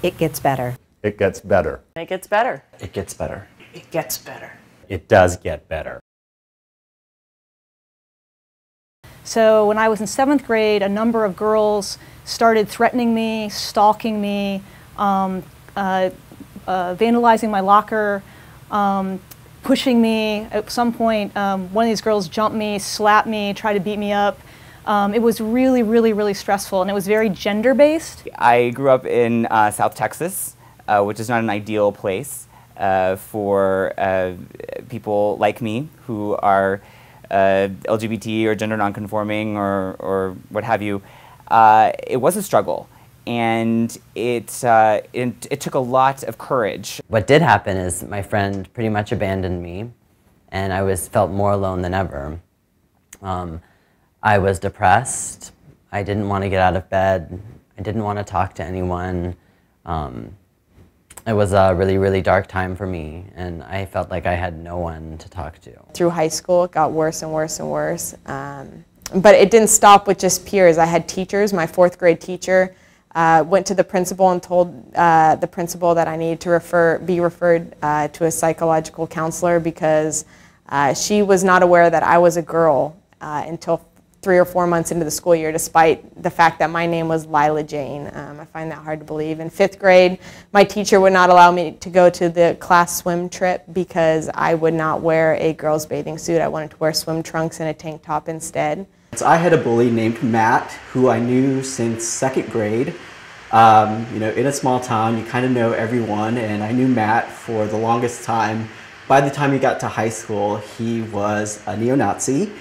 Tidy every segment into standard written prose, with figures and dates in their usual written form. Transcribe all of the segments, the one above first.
It gets better. It gets better. It gets better. It gets better. It gets better. It does get better. So when I was in 7th grade, a number of girls started threatening me, stalking me, vandalizing my locker, pushing me. At some point, one of these girls jumped me, slapped me, tried to beat me up. It was really, really, really stressful, and it was very gender-based. I grew up in South Texas, which is not an ideal place for people like me who are LGBT or gender nonconforming or what have you. It was a struggle, and it took a lot of courage. What did happen is my friend pretty much abandoned me, and I felt more alone than ever. I was depressed. I didn't want to get out of bed. I didn't want to talk to anyone. It was a really, really dark time for me, and I felt like I had no one to talk to. Through high school, it got worse and worse and worse. But it didn't stop with just peers. I had teachers. My 4th grade teacher went to the principal and told the principal that I needed to be referred to a psychological counselor because she was not aware that I was a girl until 3 or 4 months into the school year, despite the fact that my name was Lila Jane. I find that hard to believe. In 5th grade, my teacher would not allow me to go to the class swim trip because I would not wear a girl's bathing suit. I wanted to wear swim trunks and a tank top instead. So I had a bully named Matt, who I knew since 2nd grade. You know, in a small town, you kind of know everyone, and I knew Matt for the longest time. By the time he got to high school, he was a neo-Nazi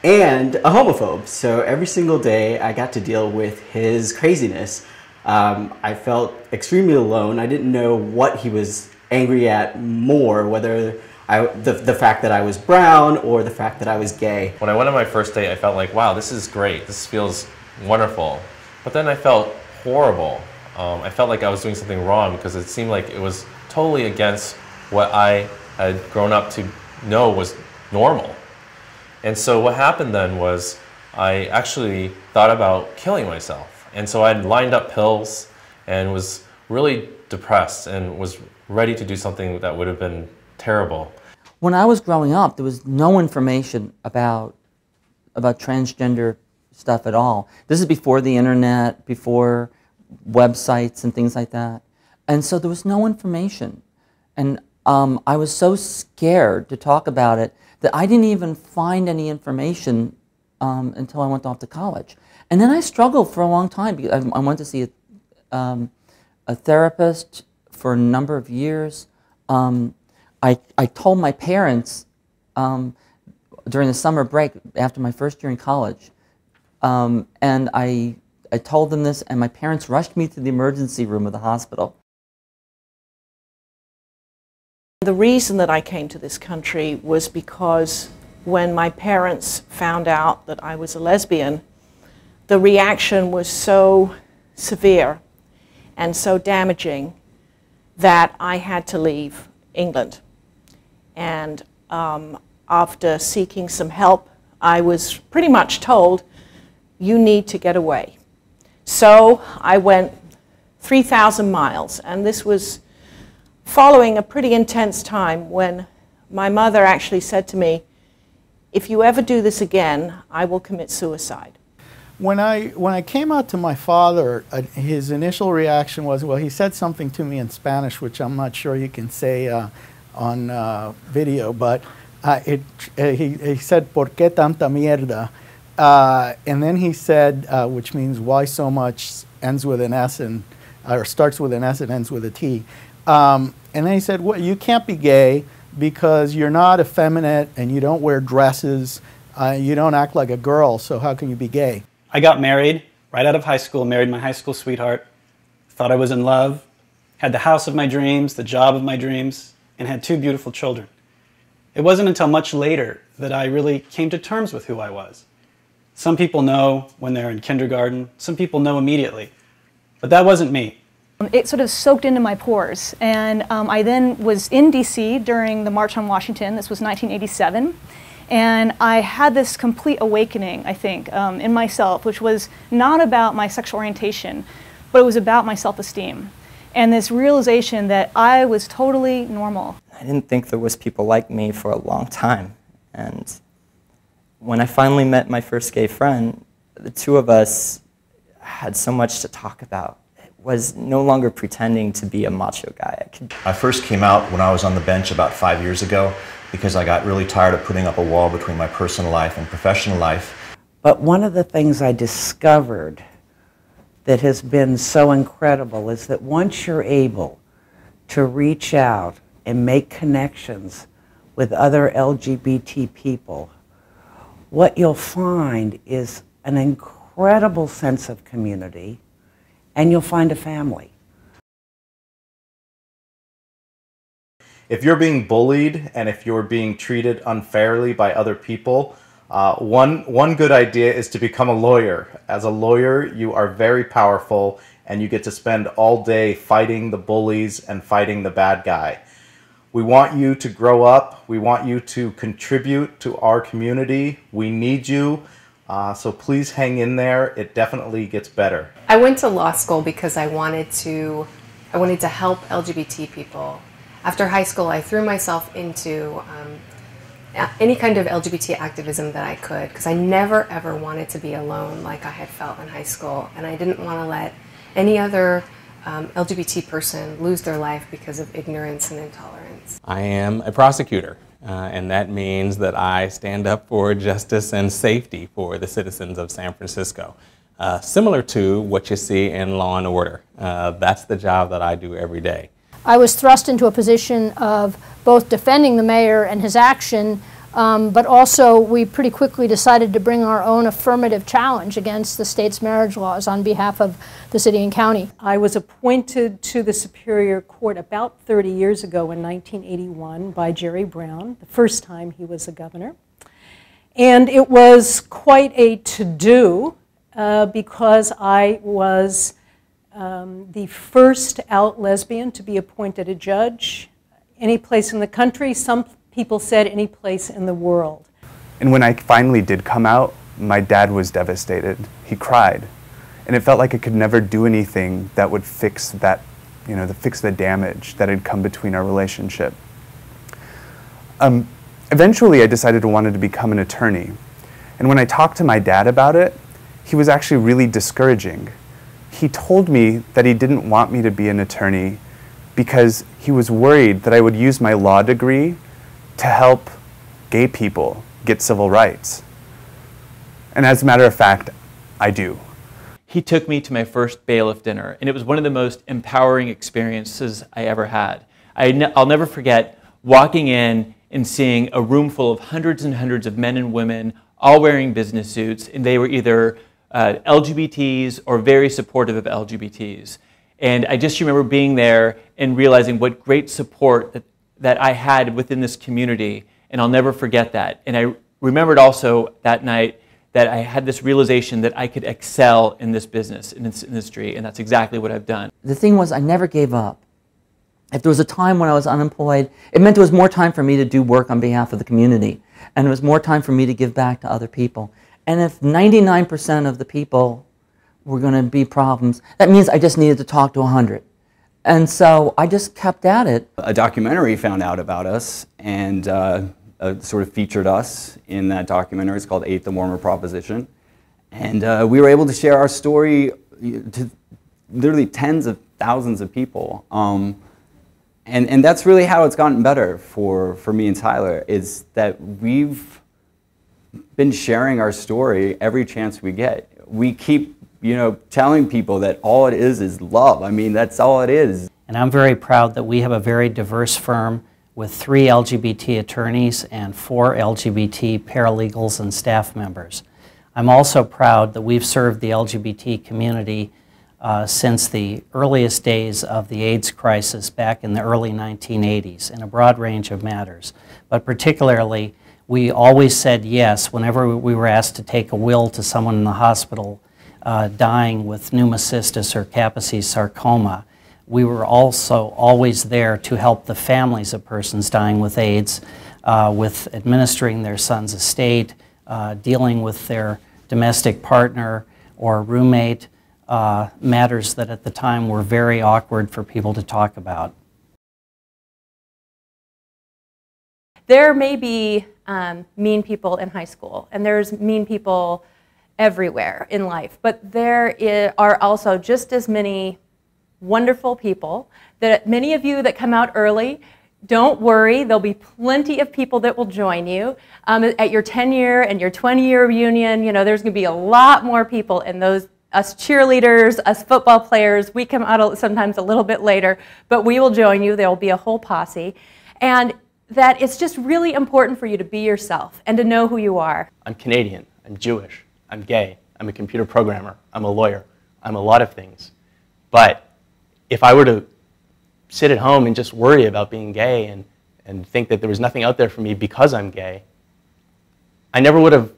and a homophobe. So every single day I got to deal with his craziness. I felt extremely alone. I didn't know what he was angry at more, whether the fact that I was brown or the fact that I was gay. When I went on my first date, I felt like, wow, this is great. This feels wonderful. But then I felt horrible. I felt like I was doing something wrong because it seemed like it was totally against what I had grown up to know was normal. And so what happened then was I actually thought about killing myself. And so I lined up pills and was really depressed and was ready to do something that would have been terrible. When I was growing up, there was no information about transgender stuff at all. This is before the internet, before websites and things like that. And so there was no information. And I was so scared to talk about it that I didn't even find any information until I went off to college. And then I struggled for a long time because I went to see a therapist for a number of years. I told my parents during the summer break after my first year in college, and I told them this, and my parents rushed me to the emergency room of the hospital. The reason that I came to this country was because when my parents found out that I was a lesbian, the reaction was so severe and so damaging that I had to leave England. And after seeking some help, I was pretty much told, you need to get away. So I went 3,000 miles, and this was following a pretty intense time when my mother actually said to me, if you ever do this again, I will commit suicide. When I came out to my father, his initial reaction was, well, he said something to me in Spanish, which I'm not sure you can say on video, but he said, ¿Por qué tanta mierda? And then he said, which means why so much, ends with an S and, or starts with an S and ends with a T. And then he said, well, you can't be gay because you're not effeminate and you don't wear dresses, you don't act like a girl, so how can you be gay? I got married right out of high school, married my high school sweetheart, thought I was in love, had the house of my dreams, the job of my dreams, and had 2 beautiful children. It wasn't until much later that I really came to terms with who I was. Some people know when they're in kindergarten, some people know immediately, but that wasn't me. It sort of soaked into my pores, and I then was in DC during the March on Washington. This was 1987, and I had this complete awakening, I think, in myself, which was not about my sexual orientation, but it was about my self-esteem. and this realization that I was totally normal. I didn't think there was people like me for a long time. And when I finally met my first gay friend, the two of us had so much to talk about. It was no longer pretending to be a macho guy. I first came out when I was on the bench about 5 years ago because I got really tired of putting up a wall between my personal life and professional life. But one of the things I discovered that has been so incredible is that once you're able to reach out and make connections with other LGBT people, what you'll find is an incredible sense of community, and you'll find a family. If you're being bullied and if you're being treated unfairly by other people, one good idea is to become a lawyer. As a lawyer, you are very powerful and you get to spend all day fighting the bullies and fighting the bad guy. We want you to grow up. We want you to contribute to our community. We need you. So please hang in there. It definitely gets better. I went to law school because I wanted to help LGBT people. After high school, I threw myself into any kind of LGBT activism that I could, because I never ever wanted to be alone like I had felt in high school, and I didn't want to let any other LGBT person lose their life because of ignorance and intolerance. I am a prosecutor, and that means that I stand up for justice and safety for the citizens of San Francisco. Similar to what you see in Law and Order. That's the job that I do every day. I was thrust into a position of both defending the mayor and his action, but also we pretty quickly decided to bring our own affirmative challenge against the state's marriage laws on behalf of the city and county. I was appointed to the Superior Court about 30 years ago in 1981 by Jerry Brown, the first time he was a governor. And it was quite a to-do because I was the first out lesbian to be appointed a judge any place in the country. Some people said any place in the world. And when I finally did come out, my dad was devastated. He cried. And it felt like I could never do anything that would fix that, fix the damage that had come between our relationship. Eventually I decided I wanted to become an attorney. And when I talked to my dad about it, he was actually really discouraging. He told me that he didn't want me to be an attorney because he was worried that I would use my law degree to help gay people get civil rights. And as a matter of fact, I do. He took me to my first BALIF dinner, and it was one of the most empowering experiences I ever had. I'll never forget walking in and seeing a room full of hundreds and hundreds of men and women all wearing business suits, and they were either LGBTs or very supportive of LGBTs. And I just remember being there and realizing what great support that I had within this community, and I'll never forget that. And I remembered also that night that I had this realization that I could excel in this business, in this industry, and that's exactly what I've done. The thing was, I never gave up. If there was a time when I was unemployed, it meant there was more time for me to do work on behalf of the community, and it was more time for me to give back to other people. And if 99% of the people were going to be problems, that means I just needed to talk to 100. And so I just kept at it. A documentary found out about us and sort of featured us in that documentary. It's called 8 The Warmer Proposition. And we were able to share our story to literally tens of thousands of people. And that's really how it's gotten better for me and Tyler, is that we've been sharing our story every chance we get. We keep, telling people that all it is love. I mean, that's all it is. And I'm very proud that we have a very diverse firm with 3 LGBT attorneys and 4 LGBT paralegals and staff members. I'm also proud that we've served the LGBT community since the earliest days of the AIDS crisis back in the early 1980s in a broad range of matters. But particularly, we always said yes whenever we were asked to take a will to someone in the hospital dying with pneumocystis or Kaposi's sarcoma. We were also always there to help the families of persons dying with AIDS with administering their son's estate, dealing with their domestic partner or roommate, matters that at the time were very awkward for people to talk about. There may be mean people in high school, and there's mean people everywhere in life, but there are also just as many wonderful people. That many of you that come out early, don't worry, there'll be plenty of people that will join you. At your 10-year and your 20-year reunion, you know, there's going to be a lot more people, and those us cheerleaders, us football players, we come out sometimes a little bit later, but we will join you. There will be a whole posse. And that it's just really important for you to be yourself and to know who you are. I'm Canadian, I'm Jewish, I'm gay, I'm a computer programmer, I'm a lawyer, I'm a lot of things. But if I were to sit at home and just worry about being gay and think that there was nothing out there for me because I'm gay, I never would have,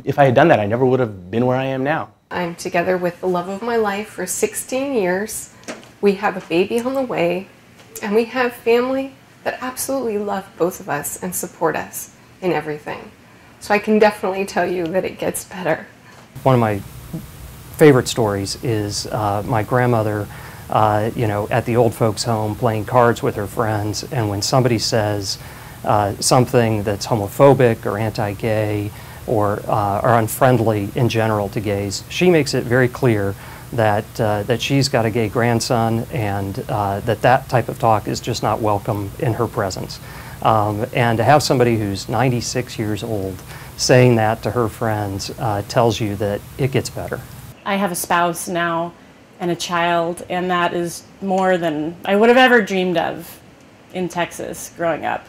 if I had done that, I never would have been where I am now. I'm together with the love of my life for 16 years. We have a baby on the way, and we have family that absolutely love both of us and support us in everything. So I can definitely tell you that it gets better. One of my favorite stories is my grandmother, you know, at the old folks' home playing cards with her friends, and when somebody says something that's homophobic or anti-gay or unfriendly in general to gays, she makes it very clear that she's got a gay grandson, and that type of talk is just not welcome in her presence. And to have somebody who's 96 years old saying that to her friends tells you that it gets better. I have a spouse now and a child, and that is more than I would have ever dreamed of in Texas growing up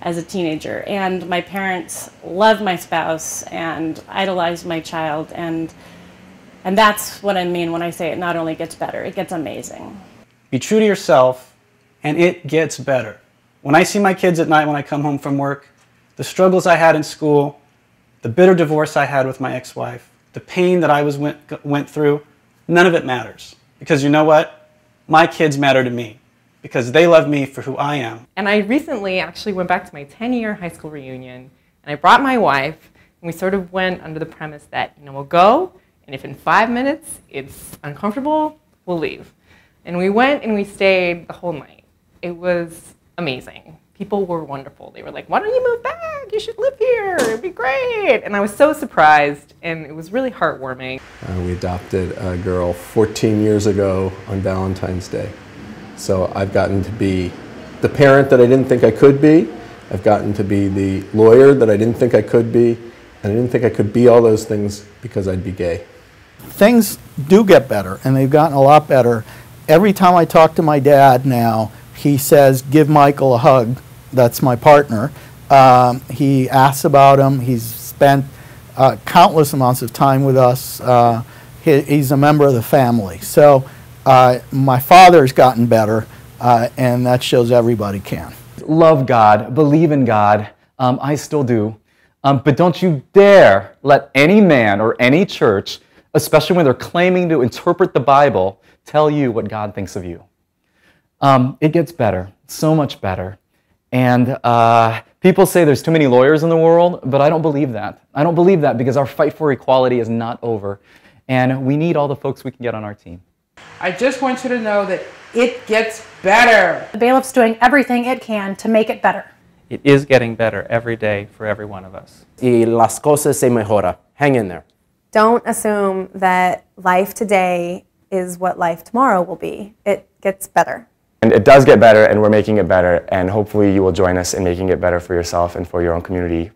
as a teenager. And my parents love my spouse and idolize my child, and that's what I mean when I say it not only gets better, it gets amazing. Be true to yourself, and it gets better. When I see my kids at night when I come home from work, the struggles I had in school, the bitter divorce I had with my ex-wife, the pain that I went through, none of it matters. Because you know what? My kids matter to me, because they love me for who I am. And I recently actually went back to my 10-year high school reunion, and I brought my wife, and we sort of went under the premise that, you know, we'll go, and if in 5 minutes it's uncomfortable, we'll leave. And we went and we stayed the whole night. It was amazing. People were wonderful. They were like, why don't you move back? You should live here. It'd be great. And I was so surprised, and it was really heartwarming. We adopted a girl 14 years ago on Valentine's Day. So I've gotten to be the parent that I didn't think I could be. I've gotten to be the lawyer that I didn't think I could be. And I didn't think I could be all those things because I'd be gay. Things do get better, and they've gotten a lot better. Every time I talk to my dad now, he says, give Michael a hug. That's my partner. He asks about him. He's spent countless amounts of time with us. He's a member of the family. So my father's gotten better, and that shows everybody can. Love God, believe in God. I still do. But don't you dare let any man or any church, especially when they're claiming to interpret the Bible, tell you what God thinks of you. It gets better, so much better. And people say there's too many lawyers in the world, but I don't believe that. I don't believe that because our fight for equality is not over. And we need all the folks we can get on our team. I just want you to know that it gets better. The bailiff's doing everything it can to make it better. It is getting better every day for every one of us. Y las cosas se mejora. Hang in there. Don't assume that life today is what life tomorrow will be. It gets better. And it does get better, and we're making it better, and hopefully you will join us in making it better for yourself and for your own community